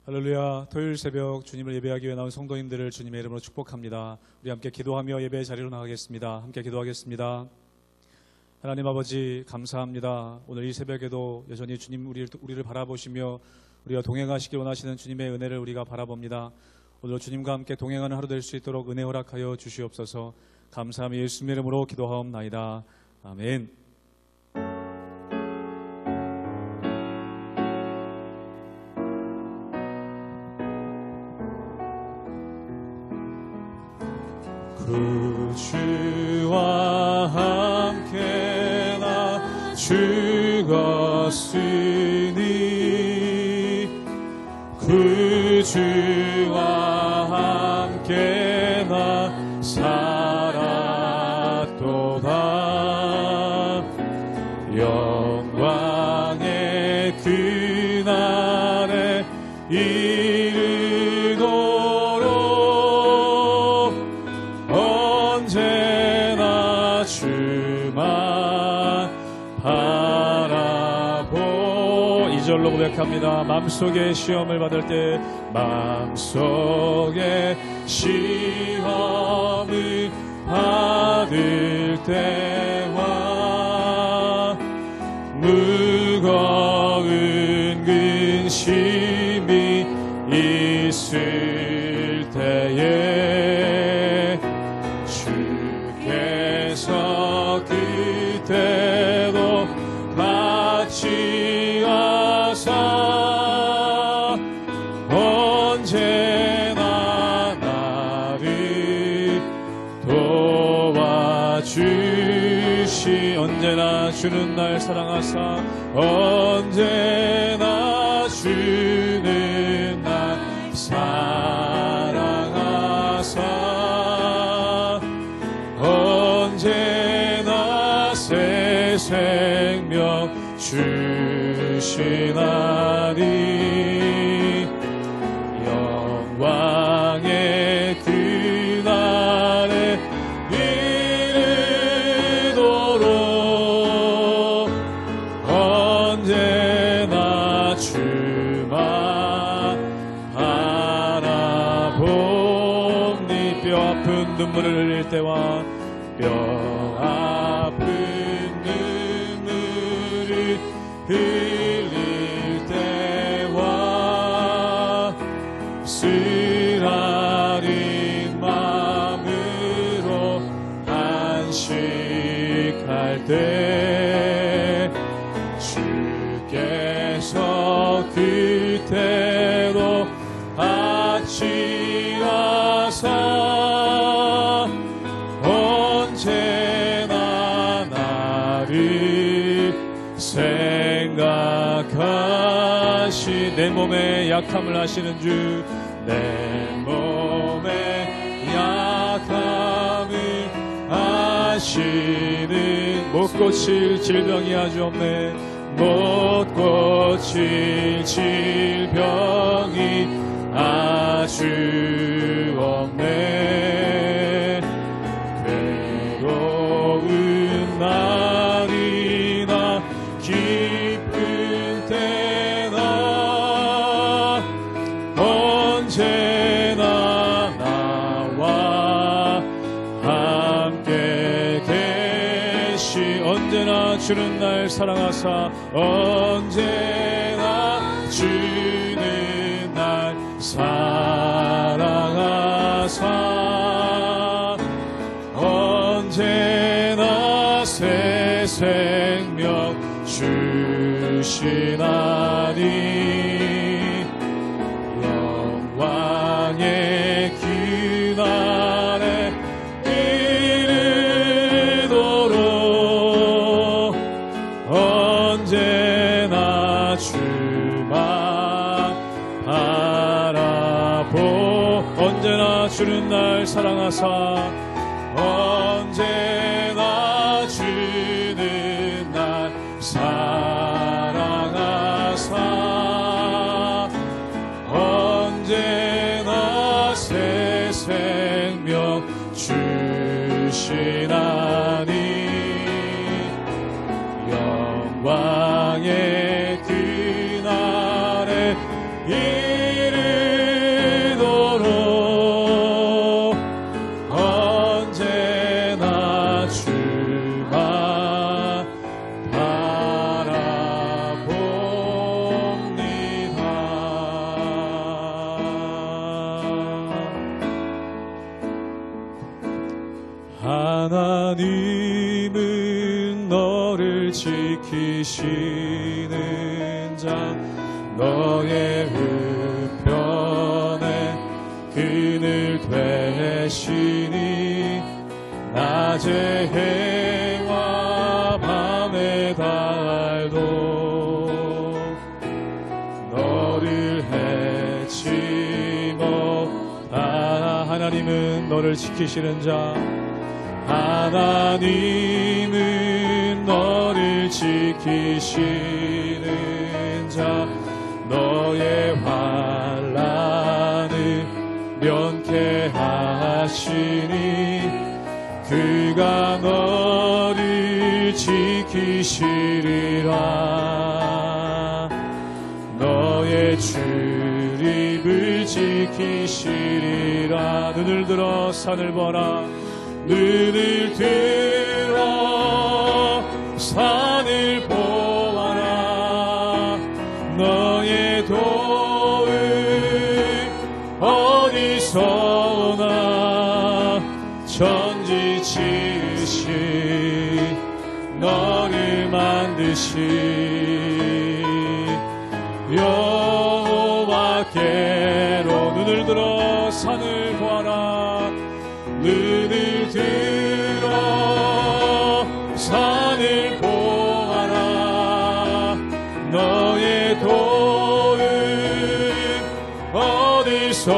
할렐루야. 토요일 새벽 주님을 예배하기 위해 나온 성도님들을 주님의 이름으로 축복합니다. 우리 함께 기도하며 예배의 자리로 나가겠습니다. 함께 기도하겠습니다. 하나님 아버지 감사합니다. 오늘 이 새벽에도 여전히 주님 우리를 바라보시며 우리와 동행하시길 원하시는 주님의 은혜를 우리가 바라봅니다. 오늘 주님과 함께 동행하는 하루 될 수 있도록 은혜 허락하여 주시옵소서. 감사하며 예수님의 이름으로 기도하옵나이다. 아멘. 주와 함께 나 죽었으니 그 주와 함께 나 살았도다. 영광의 그날에 언제나 주만 바라보. 2절로 고백합니다. 맘속에 시험을 받을 때 맘속에 시험을 받을 때와 무거운 근심이 있을 때에 주께서 그때도 같이 하사 언제나 나를 도와주시. 언제나 주는 날 사랑하사 언제나 주는 날 사랑하사 언제나 새 생명 주시나니. 영광의 그날에 이르도록 언제나 주만 바라봅니. 뼈 아픈 눈물을 흘릴 때와 뼈 아픈 눈물을 흘릴 때와 쓰라린 마음으로 안식할 때 주께서 그때로 같이 하사 언제나 나를 생각하시. 내 몸의 약함을 아시는 주, 내 몸의 약함을 아시는. 못 고칠 질병이 아주 없네. 못 고칠 질병이 아주 없네. 괴로운 날이나 기쁜 때나 언제나 나와 함께 계시. 언제나 주는 날 사랑하사 언제나 주는 날 사랑하사 언제나 새 생명 주시나니. 영광의 그날에 이르도록 언제나 주만 바라보. 언제나 주는 날 사랑하사 언제나 주는 날 사랑하사 언제나 새 생명 주시나니. 영광의 그날에 이르도록 하나님은 너를 지키시는 자, 너의 우편에 그늘 되시니 낮의 해와 밤의 달도 너를 해치 못하. 하나님은 너를 지키시는 자, 하나님은 너를 지키시는 자, 너의 환난을 면케하시니 그가 너를 지키시리라. 너의 출입을 지키시리라. 눈을 들어 산을 보라. 눈을 들어 산을 보아라. 너의 도움 어디서 오나. 천지 지으신 너를 만드신 여호와께로. 눈을 들어 산을 보아라. 눈을 들어 산을 보아라. 너의 도움 어디서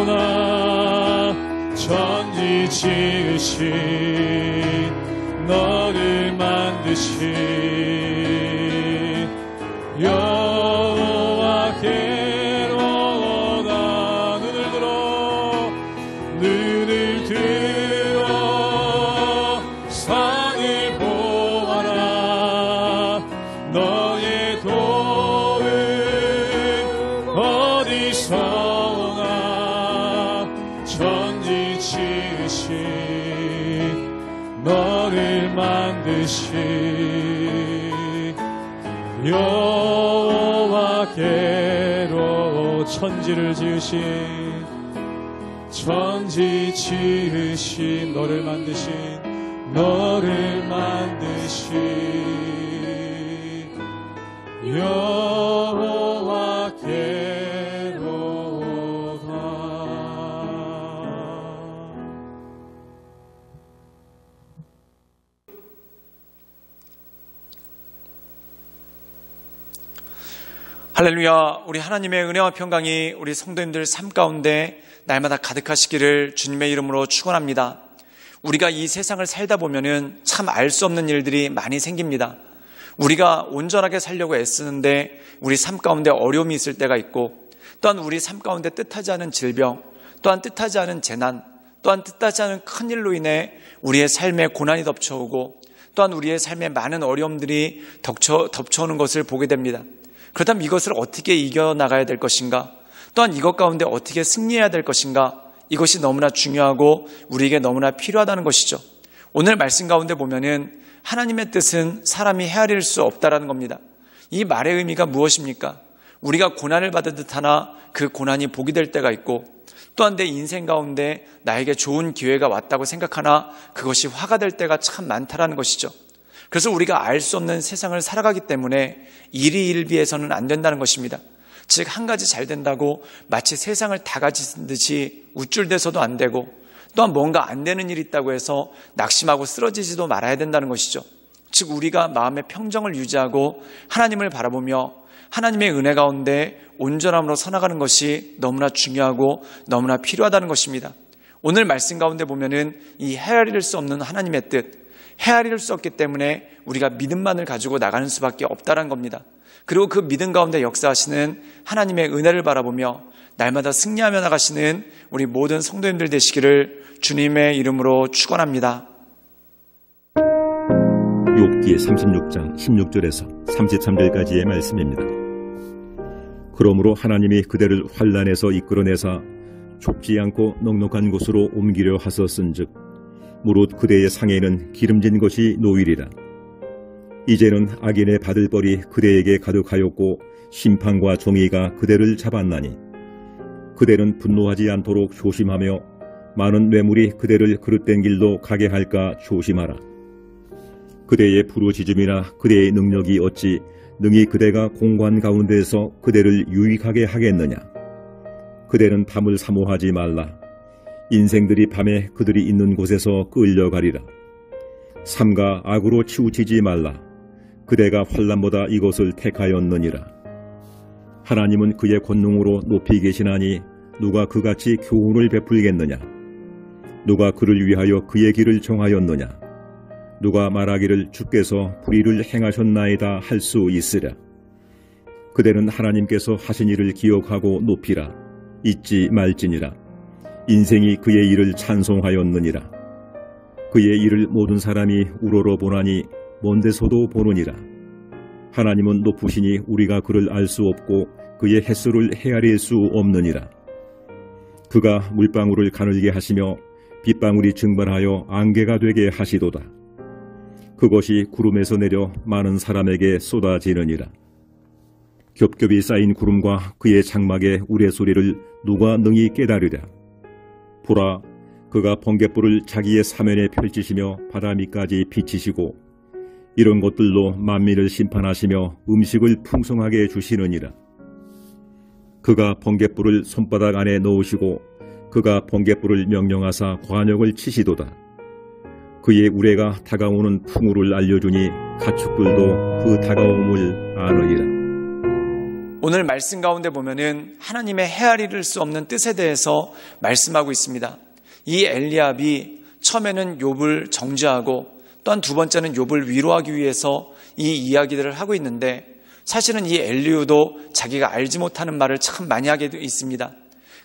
오나. 천지 지으신 너를 만드신 여호와께로다. 눈을 들어 눈을 들어 산을 보아라. 너의 도움 어디서 오나. 천지 지으신 너를 만드신 여호와께로. 천지를 지으신 천지 지으신 너를 만드신 너를 만드신 여호와께로다. 할렐루야. 우리 하나님의 은혜와 평강이 우리 성도님들 삶 가운데 날마다 가득하시기를 주님의 이름으로 축원합니다. 우리가 이 세상을 살다 보면은 참 알 수 없는 일들이 많이 생깁니다. 우리가 온전하게 살려고 애쓰는데 우리 삶 가운데 어려움이 있을 때가 있고, 또한 우리 삶 가운데 뜻하지 않은 질병, 또한 뜻하지 않은 재난, 또한 뜻하지 않은 큰 일로 인해 우리의 삶에 고난이 덮쳐오고, 또한 우리의 삶에 많은 어려움들이 덮쳐오는 것을 보게 됩니다. 그렇다면 이것을 어떻게 이겨나가야 될 것인가? 또한 이것 가운데 어떻게 승리해야 될 것인가? 이것이 너무나 중요하고 우리에게 너무나 필요하다는 것이죠. 오늘 말씀 가운데 보면은 하나님의 뜻은 사람이 헤아릴 수 없다라는 겁니다. 이 말의 의미가 무엇입니까? 우리가 고난을 받은 듯 하나 그 고난이 복이 될 때가 있고, 또한 내 인생 가운데 나에게 좋은 기회가 왔다고 생각하나 그것이 화가 될 때가 참 많다라는 것이죠. 그래서 우리가 알 수 없는 세상을 살아가기 때문에 일희일비해서는 안 된다는 것입니다. 즉, 한 가지 잘 된다고 마치 세상을 다 가진 듯이 우쭐대서도 안 되고, 또한 뭔가 안 되는 일이 있다고 해서 낙심하고 쓰러지지도 말아야 된다는 것이죠. 즉, 우리가 마음의 평정을 유지하고 하나님을 바라보며 하나님의 은혜 가운데 온전함으로 살아가는 것이 너무나 중요하고 너무나 필요하다는 것입니다. 오늘 말씀 가운데 보면은 이 헤아릴 수 없는 하나님의 뜻, 헤아릴 수 없기 때문에 우리가 믿음만을 가지고 나가는 수밖에 없다는 겁니다. 그리고 그 믿음 가운데 역사하시는 하나님의 은혜를 바라보며 날마다 승리하며 나가시는 우리 모든 성도님들 되시기를 주님의 이름으로 축원합니다. 욥기 36장 16절에서 33절까지의 말씀입니다. 그러므로 하나님이 그대를 환난에서 이끌어내사 좁지 않고 넉넉한 곳으로 옮기려 하셨은즉 무릇 그대의 상에는 기름진 것이 놓이리라. 이제는 악인의 받을 벌이 그대에게 가득하였고 심판과 정의가 그대를 잡았나니 그대는 분노하지 않도록 조심하며 많은 뇌물이 그대를 그릇된 길로 가게 할까 조심하라. 그대의 부르짖음이나 그대의 능력이 어찌 능히 그대가 공관 가운데에서 그대를 유익하게 하겠느냐. 그대는 밤을 사모하지 말라. 인생들이 밤에 그들이 있는 곳에서 끌려가리라. 삼가 악으로 치우치지 말라. 그대가 환난보다 이것을 택하였느니라. 하나님은 그의 권능으로 높이 계시나니 누가 그같이 교훈을 베풀겠느냐. 누가 그를 위하여 그의 길을 정하였느냐. 누가 말하기를 주께서 불의를 행하셨나이다 할 수 있으랴. 그대는 하나님께서 하신 일을 기억하고 높이라. 잊지 말지니라. 인생이 그의 일을 찬송하였느니라. 그의 일을 모든 사람이 우러러 보나니 먼 데서도 보느니라. 하나님은 높으시니 우리가 그를 알 수 없고 그의 햇수를 헤아릴 수 없느니라. 그가 물방울을 가늘게 하시며 빗방울이 증발하여 안개가 되게 하시도다. 그것이 구름에서 내려 많은 사람에게 쏟아지느니라. 겹겹이 쌓인 구름과 그의 장막의 우레소리를 누가 능히 깨달으랴. 보라, 그가 번갯불을 자기의 사면에 펼치시며 바다 밑까지 비치시고 이런 것들로 만민을 심판하시며 음식을 풍성하게 주시느니라. 그가 번갯불을 손바닥 안에 넣으시고 그가 번갯불을 명령하사 관역을 치시도다. 그의 우레가 다가오는 풍우를 알려주니 가축들도 그 다가옴을 아느니라. 오늘 말씀 가운데 보면은 하나님의 헤아릴 수 없는 뜻에 대해서 말씀하고 있습니다. 이 엘리압이 처음에는 욥을 정죄하고 또한 두 번째는 욥을 위로하기 위해서 이 이야기들을 하고 있는데 사실은 이 엘리후도 자기가 알지 못하는 말을 참 많이 하게 있습니다.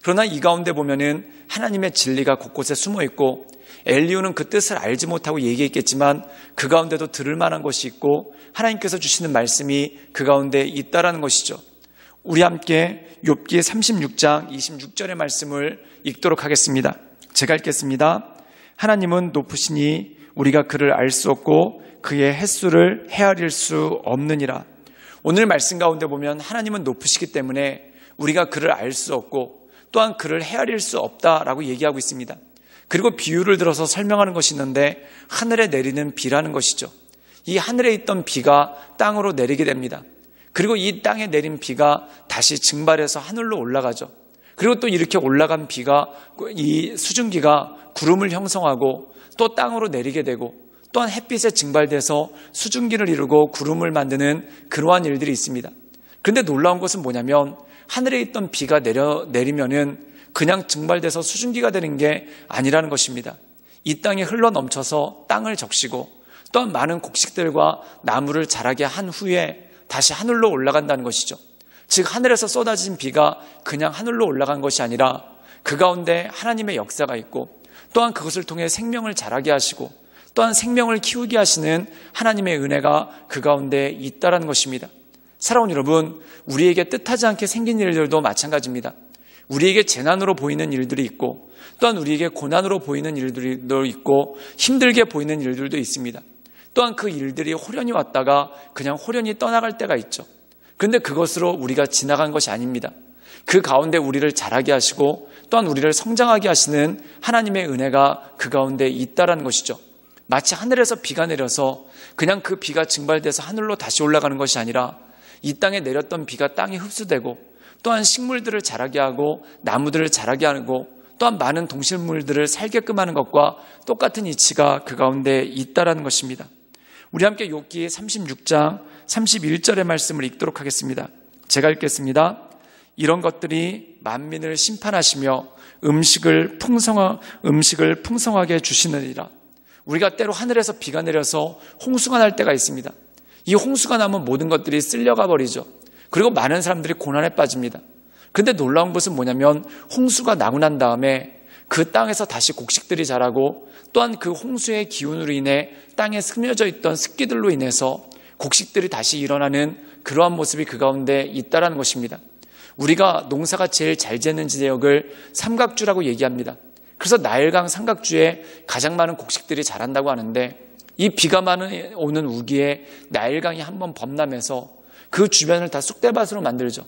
그러나 이 가운데 보면은 하나님의 진리가 곳곳에 숨어 있고 엘리후는 그 뜻을 알지 못하고 얘기했겠지만 그 가운데도 들을 만한 것이 있고 하나님께서 주시는 말씀이 그 가운데 있다라는 것이죠. 우리 함께 욥기 36장 26절의 말씀을 읽도록 하겠습니다. 제가 읽겠습니다. 하나님은 높으시니 우리가 그를 알 수 없고 그의 햇수를 헤아릴 수 없느니라. 오늘 말씀 가운데 보면 하나님은 높으시기 때문에 우리가 그를 알 수 없고 또한 그를 헤아릴 수 없다라고 얘기하고 있습니다. 그리고 비유를 들어서 설명하는 것이 있는데 하늘에 내리는 비라는 것이죠. 이 하늘에 있던 비가 땅으로 내리게 됩니다. 그리고 이 땅에 내린 비가 다시 증발해서 하늘로 올라가죠. 그리고 또 이렇게 올라간 비가 이 수증기가 구름을 형성하고 또 땅으로 내리게 되고 또한 햇빛에 증발돼서 수증기를 이루고 구름을 만드는 그러한 일들이 있습니다. 그런데 놀라운 것은 뭐냐면 하늘에 있던 비가 내리면은 그냥 증발돼서 수증기가 되는 게 아니라는 것입니다. 이 땅에 흘러 넘쳐서 땅을 적시고 또한 많은 곡식들과 나무를 자라게 한 후에 다시 하늘로 올라간다는 것이죠. 즉 하늘에서 쏟아진 비가 그냥 하늘로 올라간 것이 아니라 그 가운데 하나님의 역사가 있고 또한 그것을 통해 생명을 자라게 하시고 또한 생명을 키우게 하시는 하나님의 은혜가 그 가운데 있다라는 것입니다. 사랑하는 여러분, 우리에게 뜻하지 않게 생긴 일들도 마찬가지입니다. 우리에게 재난으로 보이는 일들이 있고 또한 우리에게 고난으로 보이는 일들도 있고 힘들게 보이는 일들도 있습니다. 또한 그 일들이 호련히 왔다가 그냥 호련히 떠나갈 때가 있죠. 그런데 그것으로 우리가 지나간 것이 아닙니다. 그 가운데 우리를 자라게 하시고 또한 우리를 성장하게 하시는 하나님의 은혜가 그 가운데 있다라는 것이죠. 마치 하늘에서 비가 내려서 그냥 그 비가 증발돼서 하늘로 다시 올라가는 것이 아니라 이 땅에 내렸던 비가 땅에 흡수되고 또한 식물들을 자라게 하고 나무들을 자라게 하고 또한 많은 동식물들을 살게끔 하는 것과 똑같은 이치가 그 가운데 있다라는 것입니다. 우리 함께 욥기 36장 31절의 말씀을 읽도록 하겠습니다. 제가 읽겠습니다. 이런 것들이 만민을 심판하시며 음식을 풍성하게 주시느니라. 우리가 때로 하늘에서 비가 내려서 홍수가 날 때가 있습니다. 이 홍수가 나면 모든 것들이 쓸려가 버리죠. 그리고 많은 사람들이 고난에 빠집니다. 그런데 놀라운 것은 뭐냐면 홍수가 나고 난 다음에 그 땅에서 다시 곡식들이 자라고 또한 그 홍수의 기운으로 인해 땅에 스며져 있던 습기들로 인해서 곡식들이 다시 일어나는 그러한 모습이 그 가운데 있다라는 것입니다. 우리가 농사가 제일 잘 되는 지역을 삼각주라고 얘기합니다. 그래서 나일강 삼각주에 가장 많은 곡식들이 자란다고 하는데 이 비가 많이 오는 우기에 나일강이 한번 범람해서 그 주변을 다 쑥대밭으로 만들죠.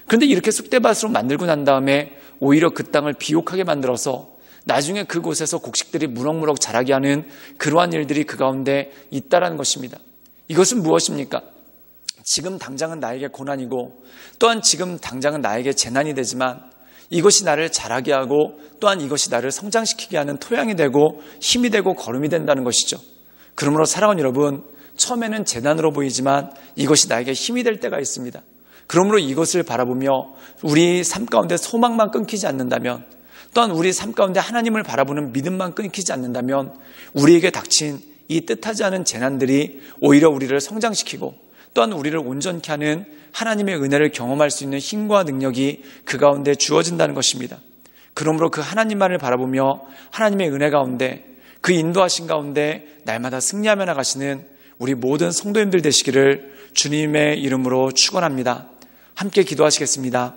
그런데 이렇게 쑥대밭으로 만들고 난 다음에 오히려 그 땅을 비옥하게 만들어서 나중에 그곳에서 곡식들이 무럭무럭 자라게 하는 그러한 일들이 그 가운데 있다라는 것입니다. 이것은 무엇입니까? 지금 당장은 나에게 고난이고 또한 지금 당장은 나에게 재난이 되지만 이것이 나를 자라게 하고 또한 이것이 나를 성장시키게 하는 토양이 되고 힘이 되고 거름이 된다는 것이죠. 그러므로 사랑하는 여러분, 처음에는 재난으로 보이지만 이것이 나에게 힘이 될 때가 있습니다. 그러므로 이것을 바라보며 우리 삶 가운데 소망만 끊기지 않는다면, 또한 우리 삶 가운데 하나님을 바라보는 믿음만 끊기지 않는다면 우리에게 닥친 이 뜻하지 않은 재난들이 오히려 우리를 성장시키고 또한 우리를 온전케 하는 하나님의 은혜를 경험할 수 있는 힘과 능력이 그 가운데 주어진다는 것입니다. 그러므로 그 하나님만을 바라보며 하나님의 은혜 가운데 그 인도하신 가운데 날마다 승리하며 나가시는 우리 모든 성도님들 되시기를 주님의 이름으로 축원합니다. 함께 기도하시겠습니다.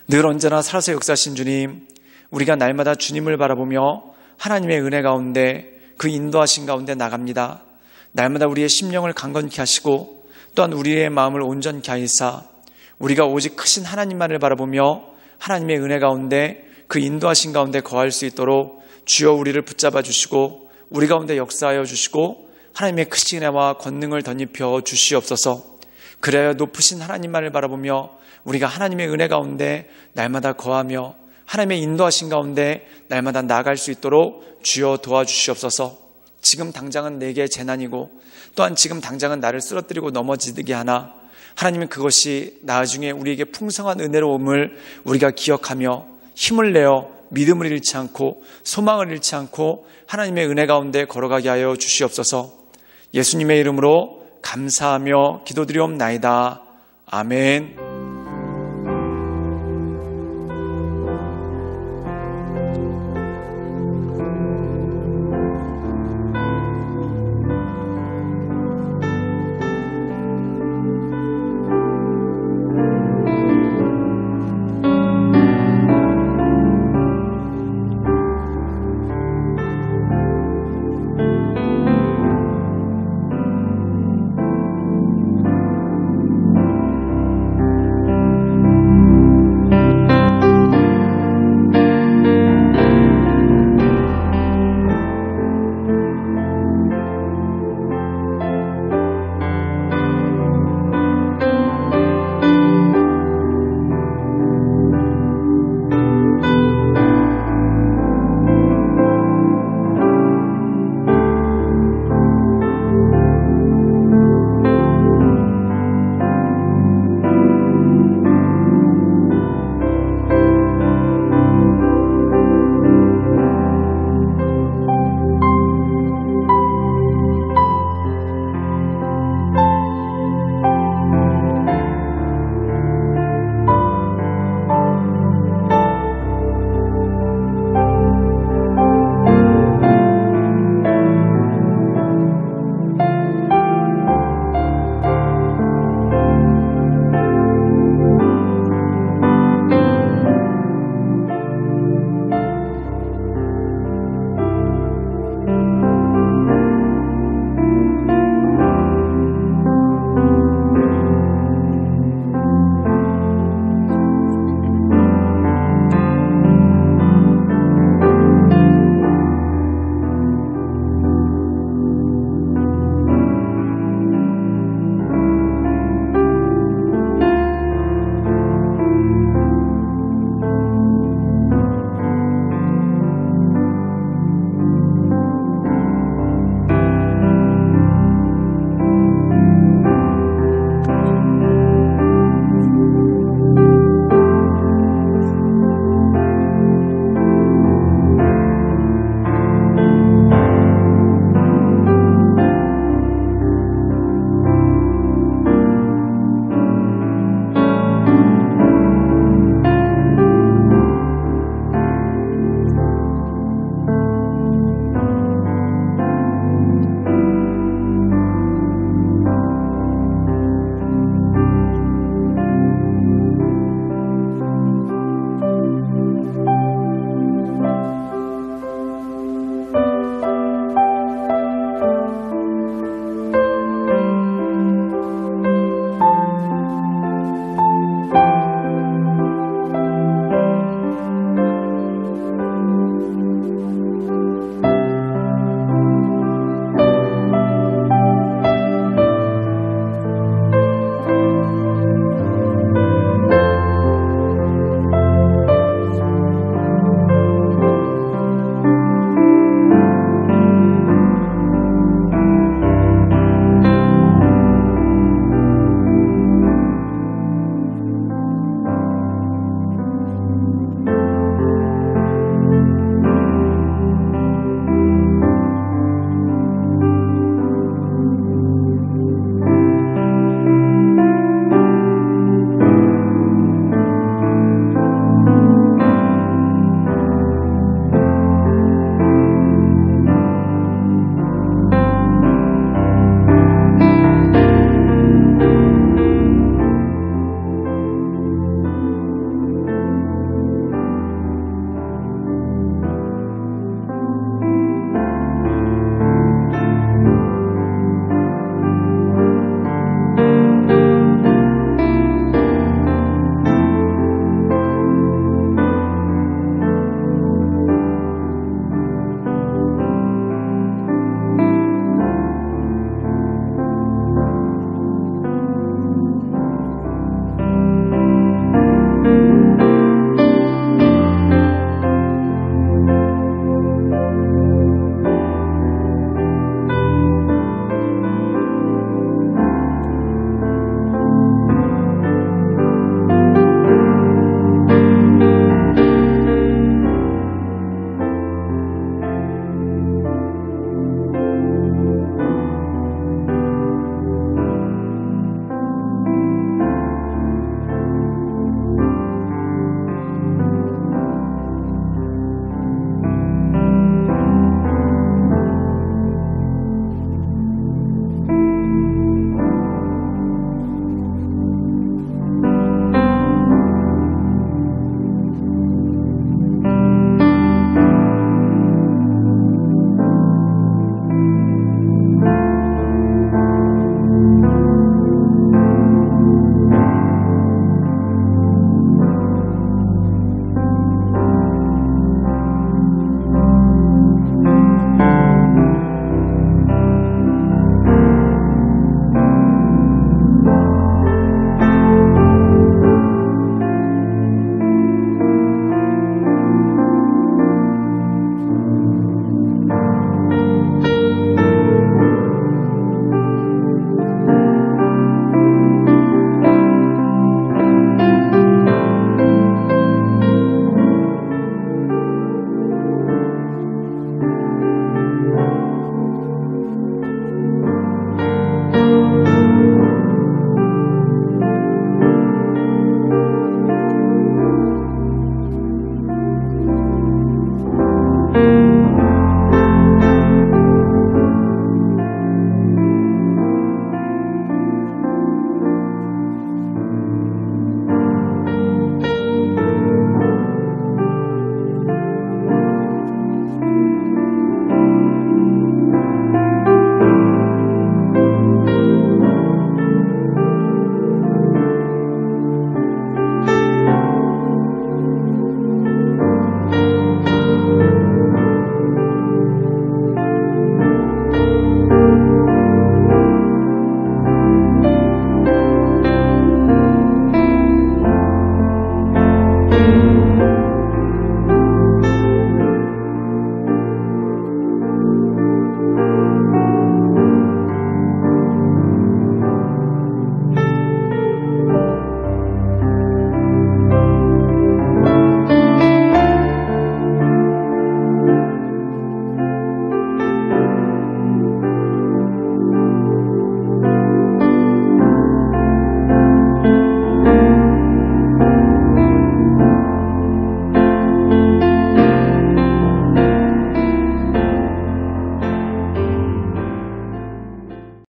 늘 언제나 살아서 역사하신 주님, 우리가 날마다 주님을 바라보며 하나님의 은혜 가운데 그 인도하신 가운데 나갑니다. 날마다 우리의 심령을 강건케 하시고 또한 우리의 마음을 온전케 하시사 우리가 오직 크신 하나님만을 바라보며 하나님의 은혜 가운데 그 인도하신 가운데 거할 수 있도록 주여 우리를 붙잡아 주시고 우리 가운데 역사하여 주시고 하나님의 크신 은혜와 권능을 덧입혀 주시옵소서. 그래야 높으신 하나님만을 바라보며 우리가 하나님의 은혜 가운데 날마다 거하며 하나님의 인도하신 가운데 날마다 나아갈 수 있도록 주여 도와주시옵소서. 지금 당장은 내게 재난이고 또한 지금 당장은 나를 쓰러뜨리고 넘어지게 하나 하나님은 그것이 나중에 우리에게 풍성한 은혜로움을 우리가 기억하며 힘을 내어 믿음을 잃지 않고 소망을 잃지 않고 하나님의 은혜 가운데 걸어가게 하여 주시옵소서. 예수님의 이름으로 감사하며 기도드리옵나이다. 아멘.